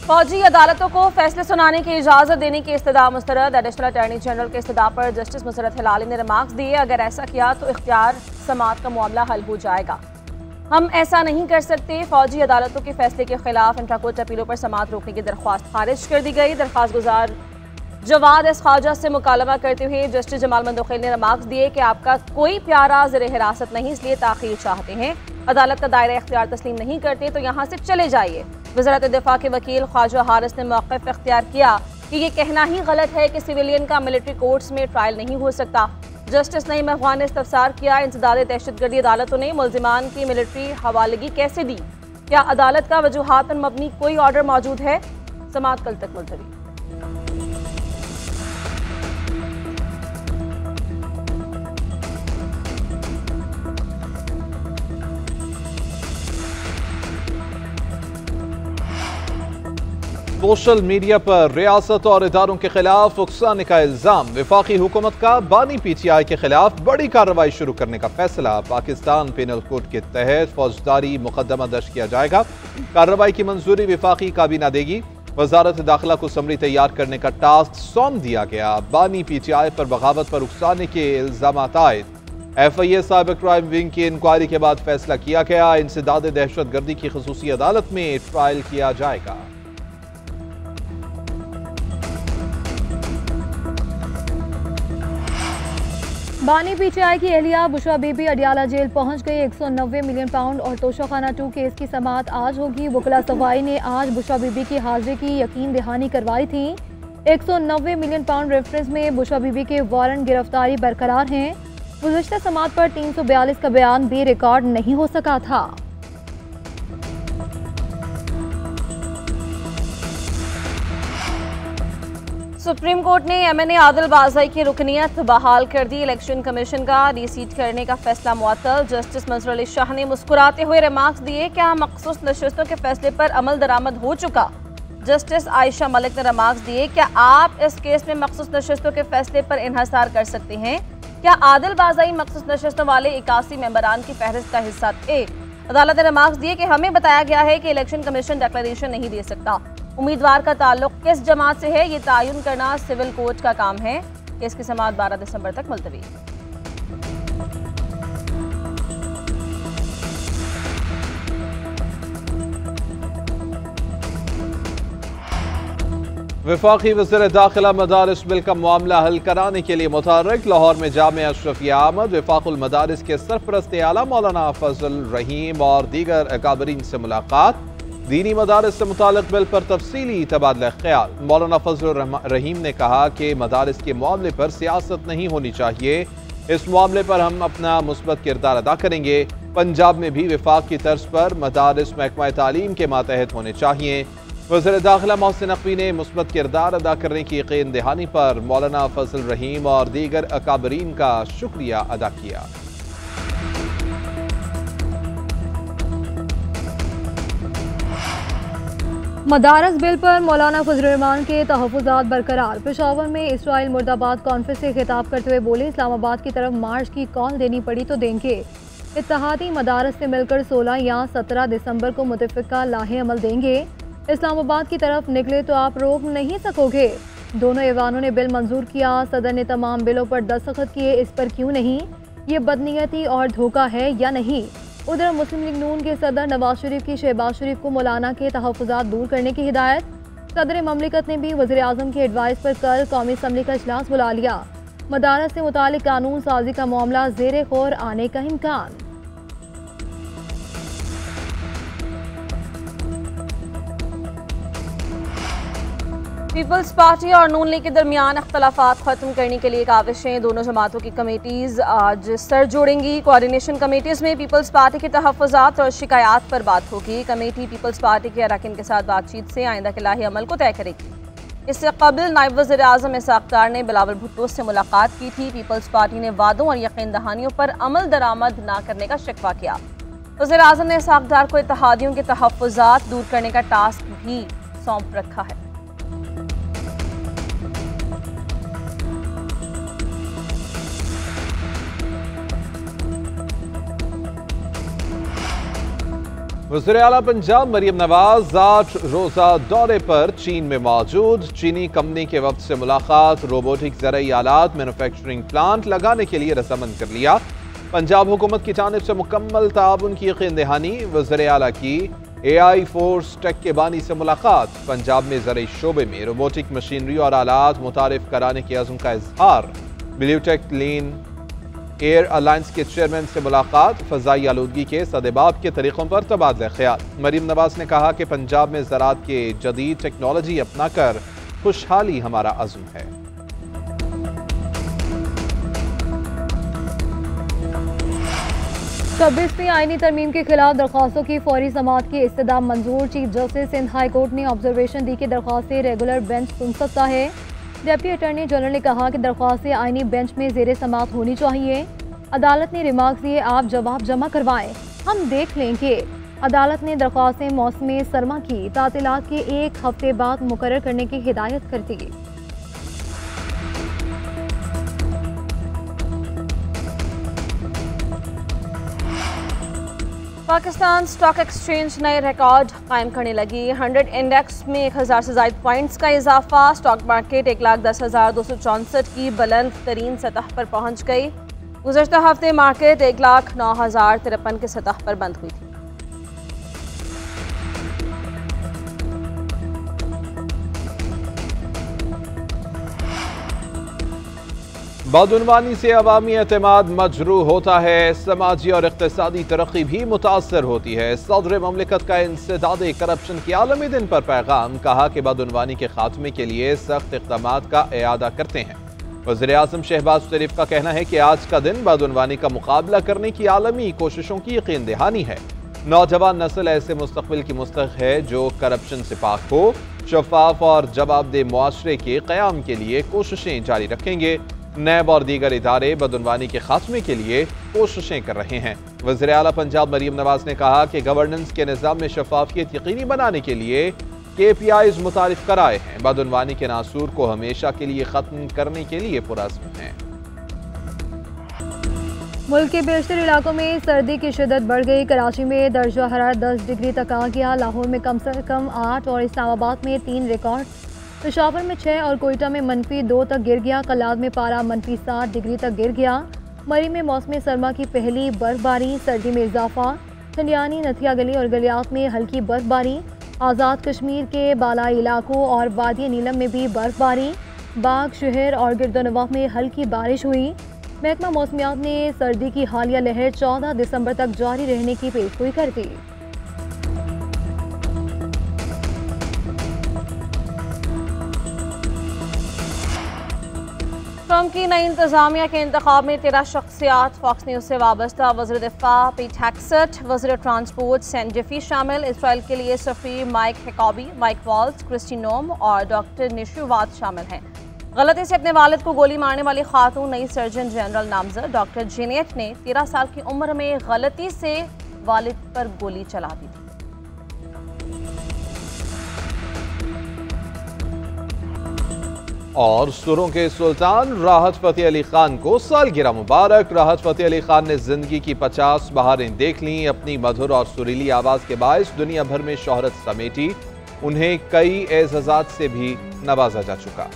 फौजी अदालतों को फैसले सुनाने की इजाजत देने की इस्तदा मुस्तरद। एडिशनल अटॉर्नी जनरल के इस्तदा पर जस्टिस मुसरत हिलाली ने रिमार्क्स दिए, अगर ऐसा किया तो इख्तियार समात का मामला हल हो जाएगा। हम ऐसा नहीं कर सकते। फौजी अदालतों के फैसले के खिलाफ इंट्राकोर्ट अपीलों पर समात रोकने की दरख्वास्त खारिज कर दी गई। दरख्वास्त गुजार जवाद एस ख्वाजा से मुकालमा करते हुए जस्टिस जमाल मंदोखिल ने रिमार्क्स दिए कि आपका कोई प्यारा ज़ेर हिरासत नहीं, इसलिए ताख़ीर चाहते हैं। अदालत का दायरा इख्तियार तस्लीम नहीं करते तो यहाँ से चले जाइए। वज़ारत दिफा के वकील ख्वाजा हारिस ने मौक़िफ़ इख्तियार किया कि ये कहना ही गलत है कि सिविलियन का मिलिट्री कोर्ट्स में ट्रायल नहीं हो सकता। जस्टिस नईम अफ़गान ने इस्तफसार किया, इंसदाद दहशतगर्दी अदालतों ने मुल्ज़िमान की मिलिट्री हवालगी कैसे दी? क्या अदालत का वजूहात पर मबनी कोई ऑर्डर मौजूद है? समात कल तक मुलतवी। सोशल मीडिया पर रियासत और इदारों के खिलाफ उकसाने का इल्जाम। वफाकी हुकूमत का बानी PTI के खिलाफ बड़ी कार्रवाई शुरू करने का फैसला। पाकिस्तान पेनल कोड के तहत फौजदारी मुकदमा दर्ज किया जाएगा। कार्रवाई की मंजूरी वफाकी काबीना देगी। वजारत दाखिला को समरी तैयार करने का टास्क सौंप दिया गया। बानी PTI पर बगावत पर उकसाने के इल्जाम आयद। FIA साइबर क्राइम विंग की इंक्वायरी के बाद फैसला किया गया, इंसदाद दहशत गर्दी की खसूसी अदालत में ट्रायल किया जाएगा। बानी PTI की एहलिया बुशरा बीबी अडियाला जेल पहुंच गई। 190 मिलियन पाउंड और तोशाखाना 2 केस की समात आज होगी। वकला सफाई ने आज बुशरा बीबी की हाजिरी की यकीन दहानी करवाई थी। 190 मिलियन पाउंड रेफरेंस में बुशरा बीबी के वारंट गिरफ्तारी बरकरार हैं। गुज़श्ता समात पर 342 का बयान भी रिकॉर्ड नहीं हो सका था। सुप्रीम कोर्ट ने MNA आदिल बाज़ाई की रुकनियत बहाल कर दी। इलेक्शन कमीशन का रीसीट करने का फैसला मुअत्तल। जस्टिस मंसूर अली शाह ने मुस्कुराते हुए रिमार्क्स दिए, क्या मखसूस नशस्तों के फैसले पर अमल दरामद हो चुका? जस्टिस आयशा मलिक ने रिमार्क्स दिए, क्या आप इस केस में मखसूस नशस्तों के फैसले पर इन्हसार कर सकते हैं? क्या आदिल बाज़ाई मखसूस नशस्तों वाले 81 मेंबरान की फहरिस्त का हिस्सा थे? अदालत ने रिमार्क्स दिए कि हमें बताया गया है कि इलेक्शन कमीशन डिक्लेरेशन नहीं दे सकता। उम्मीदवार का ताल्लुक किस जमात से है, ये तयन करना सिविल कोर्ट का काम है। केस की समाअत 12 दिसंबर तक मुलतवी। वफाकी वज़ीर दाखिला मदारिस बिल का मामला हल कराने के लिए मुतहर्रिक। लाहौर में जामिया अशरफिया अहमद, वफाकुल मदारिस के सरपरस्त आला मौलाना फजल रहीम और दीगर अकाबरीन से मुलाकात। दीनी मदारिस से मुतालिक बिल पर तफसीली तबादला ख्याल। मौलाना फजल रहीम ने कहा कि मदारिस के मामले पर सियासत नहीं होनी चाहिए। इस मामले पर हम अपना मुस्बत किरदार अदा करेंगे। पंजाब में भी वफाक की तर्ज पर मदारिस महकमा तालीम के मातहत होने चाहिए। वज़ीर दाखिला मोहसिन नकवी ने मुस्बत किरदार अदा करने की यकीन दहानी पर मौलाना फजल रहीम और दीगर अकाबरीन का शुक्रिया अदा किया। मदारस बिल पर मौलाना फजल रहमान के तहफ़्फ़ुज़ात बरकरार। पेशावर में इसराइल मुर्दाबाद कॉन्फ्रेंस से खिताब करते हुए बोले, इस्लामाबाद की तरफ मार्च की कॉल देनी पड़ी तो देंगे। इत्तेहादी मदारस से मिलकर 16 या 17 दिसंबर को मुतफ़िक़ा लाहे अमल देंगे। इस्लामाबाद की तरफ निकले तो आप रोक नहीं सकोगे। दोनों ऐवानों ने बिल मंजूर किया। सदर ने तमाम बिलों पर दस्तखत किए, इस पर क्यों नहीं? ये बदनीयती और धोखा है या नहीं? उधर मुस्लिम लीग नून के सदर नवाज शरीफ की शहबाज शरीफ को मौलाना के तहफ़्फ़ुज़ात दूर करने की हिदायत। सदर ममलिकत ने भी वज़ीर आज़म की एडवाइस पर कल कौमी असम्बली का इजलास बुला लिया। मदारस से मुतालिक कानून साजी का मामला ज़ेरे गौर आने का इम्कान। पीपल्स पार्टी और नून लीग के दरमियान अख्तलाफात खत्म करने के लिए काविशें। दोनों जमातों की कमेटीज़ आज सर जोड़ेंगी। कोऑर्डिनेशन कमेटीज़ में पीपल्स पार्टी के तहफ़्फ़ुज़ात और शिकायत पर बात होगी। कमेटी पीपल्स पार्टी के अरकान के साथ बातचीत से आइंदा के लाही अमल को तय करेगी। इससे कबल नायब वज़ीर आज़म इसहाक़ डार ने बिलावल भुट्टो से मुलाकात की थी। पीपल्स पार्टी ने वादों और यकीन दहानियों पर अमल दरामद न करने का शिकवा किया। वज़ीर आज़म ने इसहाक़ डार को इत्तेहादियों के तहफ़्फ़ुज़ात दूर करने का टास्क भी सौंप रखा है। वज़ीर आला पंजाब मरीम नवाज 8 रोज़ा दौरे पर चीन में मौजूद। चीनी कंपनी के वक्त से मुलाकात, रोबोटिक ज़रई आलात मैन्युफैक्चरिंग प्लांट लगाने के लिए रजामंद कर लिया। पंजाब हुकूमत की जानिब से मुकम्मल ताउन की यकीन दहानी। वज़ीर आला की AI फोर्स टेक के बानी से मुलाकात। पंजाब में ज़रई शोबे में रोबोटिक मशीनरी और आलात मुतारिफ कराने के अज़्म का इजहार। ब्लूटेक क्लीन एयर अलायंस के चेयरमैन से मुलाकात। फ़ज़ाई आलूदगी के सदेबाब के तरीक़ों पर तबादला ख्याल। मरीम नवाज ने कहा कि पंजाब में ज़राअत के जदीद टेक्नोलॉजी अपना कर खुशहाली हमारा अज़्म है। 26वीं आईनी तरमीम के खिलाफ दरख्वास्तों की फौरी समाअत की इस्तदाम मंजूर। Chief justice Sindh high court ने ऑब्जर्वेशन दी कि दरख्वास्तें रेगुलर बेंच सुन सकता है। डिप्टी अटॉर्नी जनरल ने कहा कि दरख्वास्तें आईनी बेंच में जेर समाअत होनी चाहिए। अदालत ने रिमार्क्स दिए, आप जवाब जमा करवाएं, हम देख लेंगे। अदालत ने दरख्वास्तें मौसम सरमा की तातीलात के 1 हफ्ते बाद मुकर्रर करने की हिदायत कर दी। पाकिस्तान स्टॉक एक्सचेंज नए रिकॉर्ड कायम करने लगी। 100 इंडेक्स में 1000 से ज़ायद पॉइंट्स का इजाफा। स्टॉक मार्केट 1,10,264 की बुलंद तरीन सतह पर पहुंच गई। गुज़श्ता हफ्ते मार्केट 1,09,053 की सतह पर बंद हुई थी। बदउनवानी से अवामी एतमाद मजरूह होता है, समाजी और इक़्तिसादी तरक्की भी मुतासर होती है। सदर ममलिकत का इंसदादे करप्शन के आलमी दिन पर पैगाम। कहा कि बदउनवानी के खात्मे के लिए सख्त इक़दामात का इआदा करते हैं। वज़ीर आज़म शहबाज शरीफ का कहना है कि आज का दिन बदउनवानी का मुकाबला करने की आलमी कोशिशों की यकीन दहानी है। नौजवान नस्ल ऐसे मुस्तक़बिल की मुस्तहिक़ है जो करप्शन से पाक हो। शफाफ और जवाबदेह मुआशरे के क़याम के लिए कोशिशें जारी रखेंगे। नैब और दीगर इदारे बदउनवानी के खात्मे के लिए कोशिशें कर रहे हैं। वज़ीर आला पंजाब मरीम नवाज ने कहा कि गवर्नेंस के निज़ाम में शफाफियत यकीनी बनाने के लिए KPIs मुतारिफ कराए हैं। बदउनवानी के नासूर को हमेशा के लिए ख़त्म करने के लिए पुरअज़्म हैं। मुल्क के बेशतर इलाकों में सर्दी की शिद्दत बढ़ गई। कराची में दर्जा हरारत 10 डिग्री तक आ गया। लाहौर में कम से कम 8 और इस्लामाबाद में 3 रिकॉर्ड। पेशावर में 6 और कोयटा में -2 तक गिर गया। कलाद में पारा -7 डिग्री तक गिर गया। मरी में मौसम सरमा की पहली बर्फबारी। सर्दी में इजाफा। ठंडियानी, नथिया गली और गलियात में हल्की बर्फबारी। आज़ाद कश्मीर के बालाई इलाकों और वादी नीलम में भी बर्फबारी। बाग, शहर और गिरदोनवाह में हल्की बारिश हुई। महकमा मौसमियात ने सर्दी की हालिया लहर 14 दिसंबर तक जारी रहने की पेशगोई कर दी। ट्रंप की नई इंतजामिया के इंतखाब में 13 शख्सियात फॉक्स न्यूज़ से वाबस्ता। वज़ीर दिफा पीट हेक्सेट, वज़ीर ट्रांसपोर्ट सैन जेफी शामिल। इसराइल के लिए सफ़ीर माइक हेकॉबी, माइक वॉल्स, क्रिस्टी नोम और डॉक्टर निशुवात शामिल हैं। गलती से अपने वालिद को गोली मारने वाली खातून नई सर्जन जनरल नामजद डॉक्टर जेनेट ने 13 साल की उम्र में गलती से वालिद पर गोली चला दी थी। और सुरों के सुल्तान राहत फ़तेह अली खान को सालगिरह मुबारक। राहत फ़तेह अली खान ने जिंदगी की 50 बहारें देख लीं। अपनी मधुर और सुरीली आवाज़ के बायस दुनिया भर में शोहरत समेटी। उन्हें कई एज़ाज़ात से भी नवाजा जा चुका।